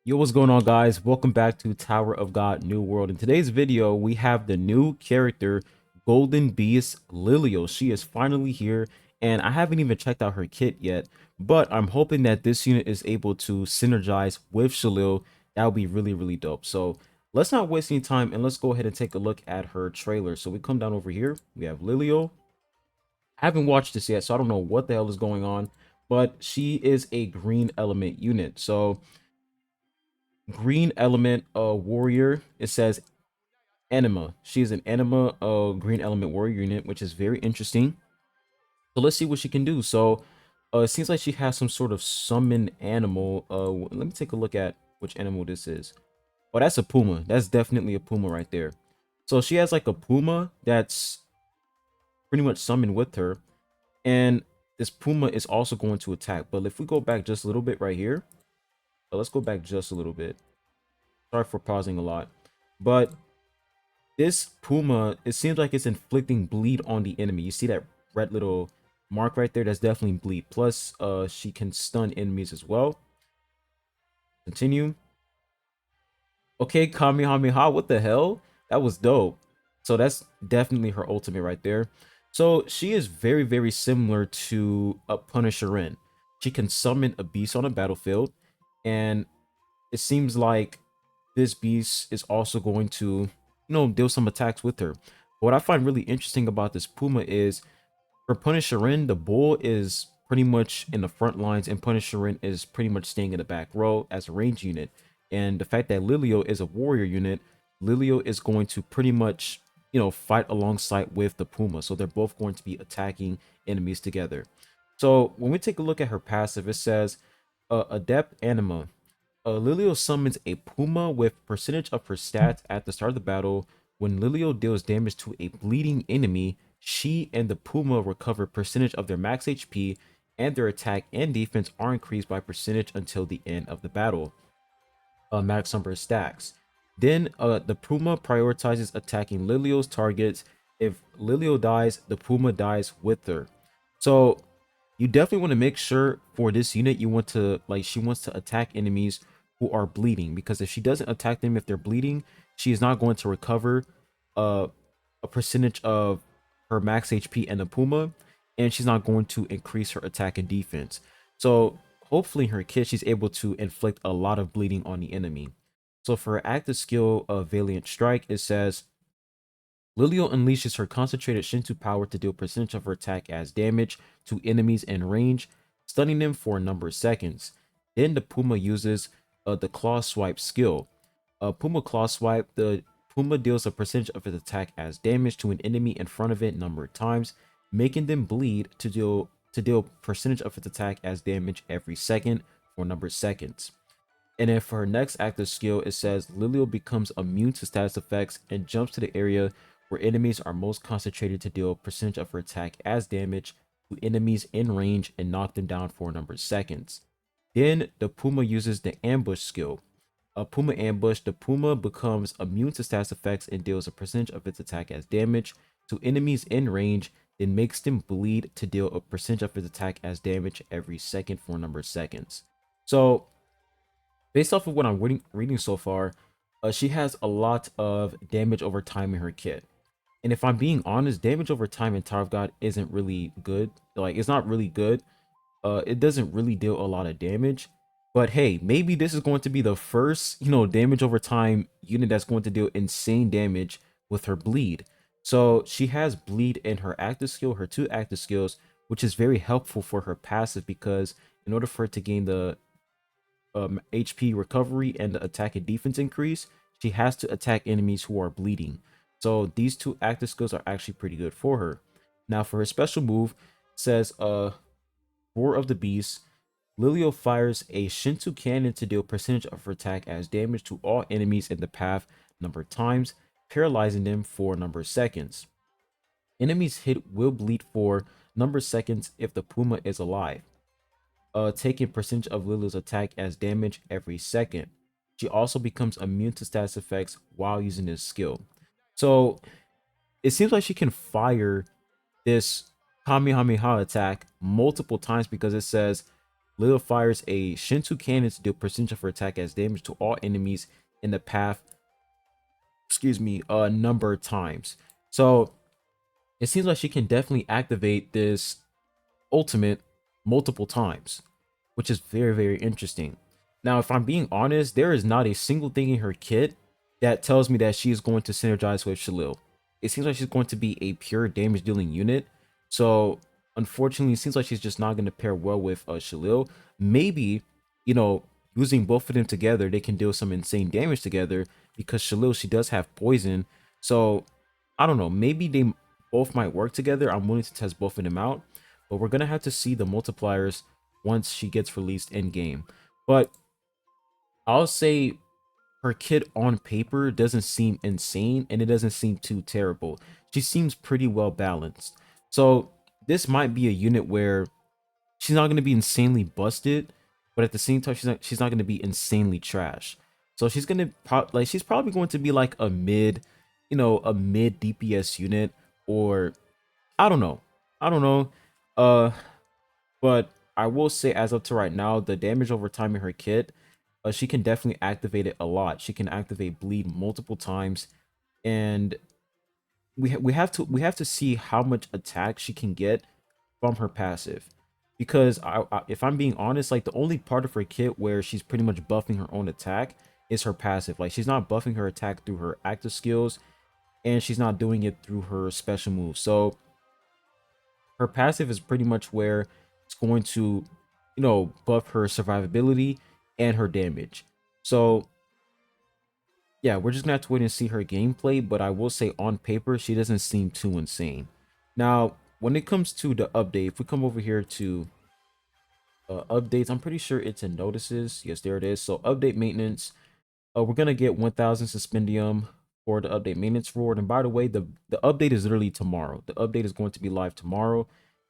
Yo, what's going on, guys? Welcome back to Tower of God New World. In today's video, we have the new character, Golden Beast Lilial. She is finally here, and I haven't even checked out her kit yet, but I'm hoping that this unit is able to synergize with Shalil. That would be really, really dope. So let's not waste any time, and let's go ahead and take a look at her trailer. So we come down over here. We have Lilial. I haven't watched this yet, so I don't know what the hell is going on, but she is a green element unit. So green element warrior, it says anima. She is an anima green element warrior unit, which is very interesting. So let's see what she can do. So it seems like she has some sort of summon animal. Let me take a look at which animal this is. Oh, that's a puma. That's definitely a puma right there. So she has like a puma that's pretty much summoned with her, and this puma is also going to attack. But if we go back just a little bit right here, let's go back just a little bit. Sorry for pausing a lot, but this Puma, it seems like it's inflicting bleed on the enemy. You see that red little mark right there? That's definitely bleed. Plus, she can stun enemies as well. Continue. Okay, Kamehameha. What the hell? That was dope. So that's definitely her ultimate right there. So she is very, very similar to a Punisher. She can summon a beast on a battlefield, and it seems like this beast is also going to, deal some attacks with her. What I find really interesting about this Puma is for Punisherin, the bull is pretty much in the front lines, and Punisherin is pretty much staying in the back row as a range unit. And the fact that Lilio is a warrior unit, Lilio is going to pretty much, fight alongside with the Puma. So they're both going to be attacking enemies together. So when we take a look at her passive, it says Adept Anima. Lilio summons a Puma with percentage of her stats at the start of the battle. When Lilio deals damage to a bleeding enemy, she and the Puma recover percentage of their max HP, and their attack and defense are increased by percentage until the end of the battle. Max number of stacks. Then the Puma prioritizes attacking Lilio's targets. If Lilio dies, the Puma dies with her. So you definitely want to make sure for this unit, you want to, like, she wants to attack enemies who are bleeding, because if she doesn't attack them if they're bleeding, she is not going to recover uh, a percentage of her max HP and the Puma, and she's not going to increase her attack and defense. So hopefully in her kit, she's able to inflict a lot of bleeding on the enemy. So for her active skill of Valiant Strike, it says Lilial unleashes her concentrated Shinto power to deal percentage of her attack as damage to enemies in range, stunning them for a number of seconds. Then the Puma uses the Claw Swipe skill. Puma Claw Swipe, the Puma deals a percentage of its attack as damage to an enemy in front of it number of times, making them bleed to deal percentage of its attack as damage every second for a number of seconds. And then for her next active skill, it says Lilial becomes immune to status effects and jumps to the area where enemies are most concentrated to deal a percentage of her attack as damage to enemies in range and knock them down for a number of seconds. Then the Puma uses the ambush skill. A Puma ambush, the Puma becomes immune to status effects and deals a percentage of its attack as damage to enemies in range, then makes them bleed to deal a percentage of its attack as damage every second for a number of seconds. So based off of what I'm reading so far, she has a lot of damage over time in her kit. And if I'm being honest, damage over time in Tower of God isn't really good. Like, it's not really good. It doesn't really deal a lot of damage. But hey, maybe this is going to be the first, damage over time unit that's going to deal insane damage with her bleed. So she has bleed in her active skill, her two active skills, which is very helpful for her passive, because in order for her to gain the HP recovery and the attack and defense increase, she has to attack enemies who are bleeding. So these two active skills are actually pretty good for her. Now for her special move, it says Roar of the Beast. Lilio fires a Shinto cannon to deal percentage of her attack as damage to all enemies in the path number of times, paralyzing them for a number of seconds. Enemies hit will bleed for number of seconds if the Puma is alive, taking percentage of Lilia's attack as damage every second. She also becomes immune to status effects while using this skill. So it seems like she can fire this Kamehameha attack multiple times, because it says Lilial fires a Shinsu cannon to deal percentage of her attack as damage to all enemies in the path, excuse me, a number of times. So it seems like she can definitely activate this ultimate multiple times, which is very, very interesting. Now, if I'm being honest, there is not a single thing in her kit that tells me that she is going to synergize with Shalil. It seems like she's going to be a pure damage dealing unit. So, unfortunately, it seems like she's just not going to pair well with Shalil. Maybe, you know, using both of them together, they can deal some insane damage together because Shalil, she does have poison. So, I don't know. Maybe they both might work together. I'm willing to test both of them out, but we're gonna have to see the multipliers once she gets released in game. But I'll say her kit on paper doesn't seem insane and it doesn't seem too terrible. She seems pretty well balanced. So this might be a unit where she's not gonna be insanely busted, but at the same time she's not gonna be insanely trash. So she's gonna she's probably going to be like a mid, a mid DPS unit, or I don't know. I don't know. Uh but I will say, as of to right now, the damage over time in her kit, she can definitely activate it a lot. She can activate bleed multiple times, and we have to see how much attack she can get from her passive. Because if I'm being honest, like the only part of her kit where she's pretty much buffing her own attack is her passive. Like she's not buffing her attack through her active skills, and she's not doing it through her special moves. So her passive is pretty much where it's going to, buff her survivability and her damage. So yeah, we're just gonna have to wait and see her gameplay, but I will say on paper, she doesn't seem too insane. Now, when it comes to the update, if we come over here to updates, I'm pretty sure it's in notices. Yes, there it is. So update maintenance, we're gonna get 1000 suspendium for the update maintenance reward. And by the way, the update is literally tomorrow. The update is going to be live tomorrow.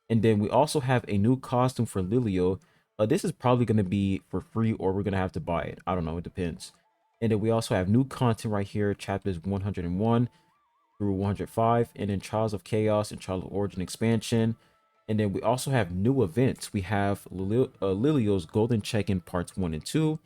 And then we also have a new costume for Lilial. This is probably going to be for free, or we're going to have to buy it. I don't know, it depends. And then we also have new content right here, chapters 101 through 105, and then Trials of Chaos and Trials of Origin expansion. And then we also have new events. We have Lilial's Golden Check-in parts 1 and 2.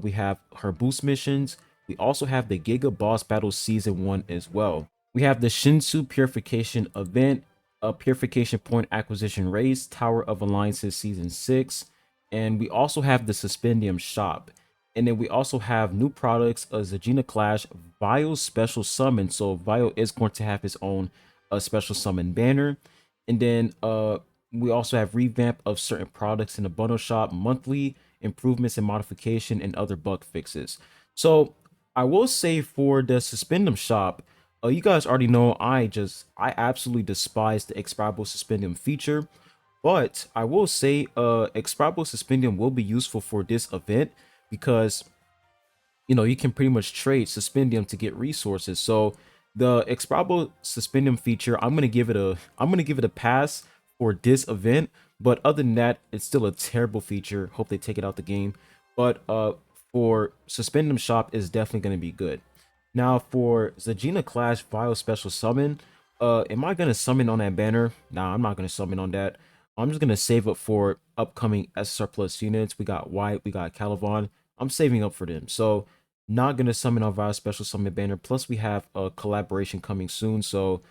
We have her boost missions. We also have the Giga Boss Battle Season 1 as well. We have the Shinsu Purification event, a Purification Point Acquisition Race, Tower of Alliances Season 6. And we also have the Suspendium Shop. And then we also have new products, a Zagina Clash, Vile Special Summon. So Vile is going to have his own special summon banner. And then we also have revamp of certain products in the bundle shop, monthly improvements and modification, and other bug fixes. So I will say for the Suspendum shop, you guys already know I absolutely despise the Expirable Suspendium feature. But I will say Expirable Suspendium will be useful for this event because you can pretty much trade Suspendium to get resources. So the Expirable Suspendium feature, I'm gonna give it a pass for this event. But other than that, it's still a terrible feature. Hope they take it out the game. But for Suspendium Shop is definitely gonna be good. Now for Zagina Clash Vile Special Summon, am I gonna summon on that banner? Nah, I'm not gonna summon on that. I'm just gonna save up for upcoming SSR Plus units. We got White, we got Caliban. I'm saving up for them. So not gonna summon on Vile Special Summon banner. Plus we have a collaboration coming soon. So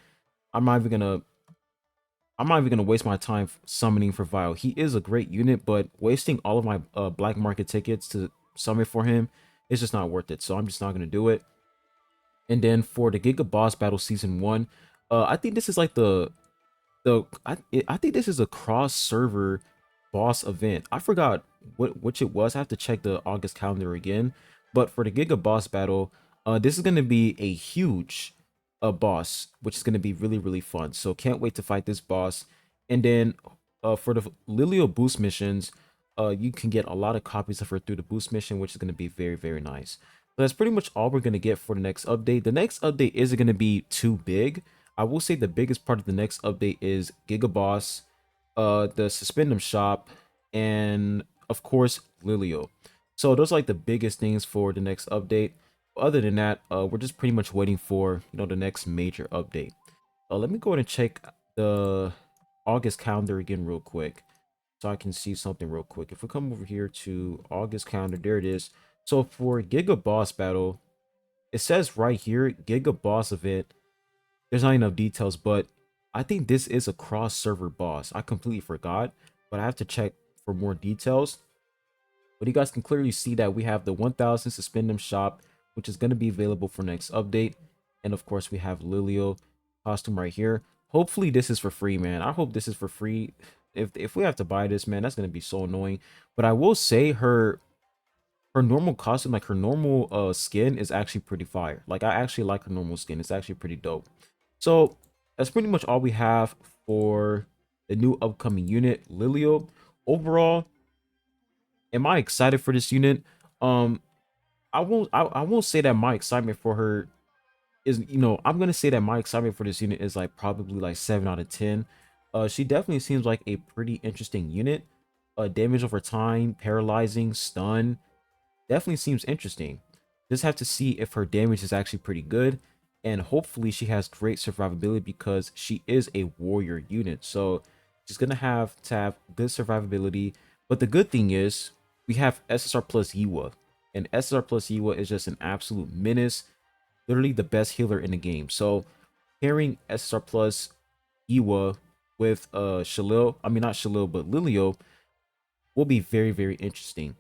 I'm not even gonna waste my time summoning for Vile. He is a great unit, but wasting all of my black market tickets to summon for him is just not worth it. So I'm just not gonna do it. And then for the Giga Boss Battle Season 1, I think this is like I think this is a cross server boss event. I forgot which it was. I have to check the August calendar again. But for the Giga Boss Battle, this is gonna be a huge boss, which is gonna be really, really fun. So can't wait to fight this boss. And then for the Lilial boost missions, you can get a lot of copies of her through the boost mission, which is gonna be very, very nice. But that's pretty much all we're gonna get for the next update. The next update isn't gonna be too big. I will say the biggest part of the next update is Giga Boss, the Suspendum Shop, and of course Lilial. So those are like the biggest things for the next update. Other than that, we're just pretty much waiting for the next major update. Let me go ahead and check the August calendar again real quick. so I can see something real quick. If we come over here to August calendar, there it is. So for Giga Boss battle, it says right here, Giga Boss event. There's not enough details, but I think this is a cross server boss. I completely forgot, but I have to check for more details. But you guys can clearly see that we have the 1000 Suspendum shop, which is going to be available for next update. And of course, we have Lilial costume right here. Hopefully this is for free, man. I hope this is for free. If we have to buy this, man, that's going to be so annoying. But I will say her normal costume, like her normal skin is actually pretty fire. Like I actually like her normal skin. It's actually pretty dope. So that's pretty much all we have for the new upcoming unit, Lilial. Overall, am I excited for this unit? Um, I won't say that my excitement for her is, I'm gonna say that my excitement for this unit is like probably like 7 out of 10. She definitely seems like a pretty interesting unit. Damage over time, paralyzing, stun, definitely seems interesting. Just have to see if her damage is actually pretty good, and hopefully she has great survivability because she is a warrior unit. So she's gonna have to have good survivability. But the good thing is we have SSR plus Yiwa, and SSR plus Yiwa is just an absolute menace, literally the best healer in the game. So pairing SSR plus Yiwa with Shalil, I mean not Shalil, but Lilio will be very, very interesting.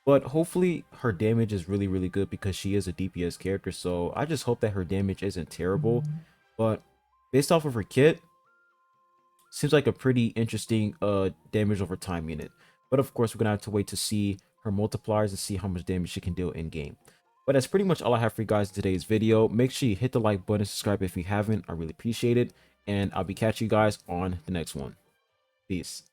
But hopefully her damage is really, really good because she is a DPS character. So I just hope that her damage isn't terrible. But based off of her kit, seems like a pretty interesting damage over time unit. But of course, we're gonna have to wait to see her multipliers and see how much damage she can deal in game. But that's pretty much all I have for you guys in today's video. Make sure you hit the like button, subscribe if you haven't. I really appreciate it. And I'll be catching you guys on the next one. Peace.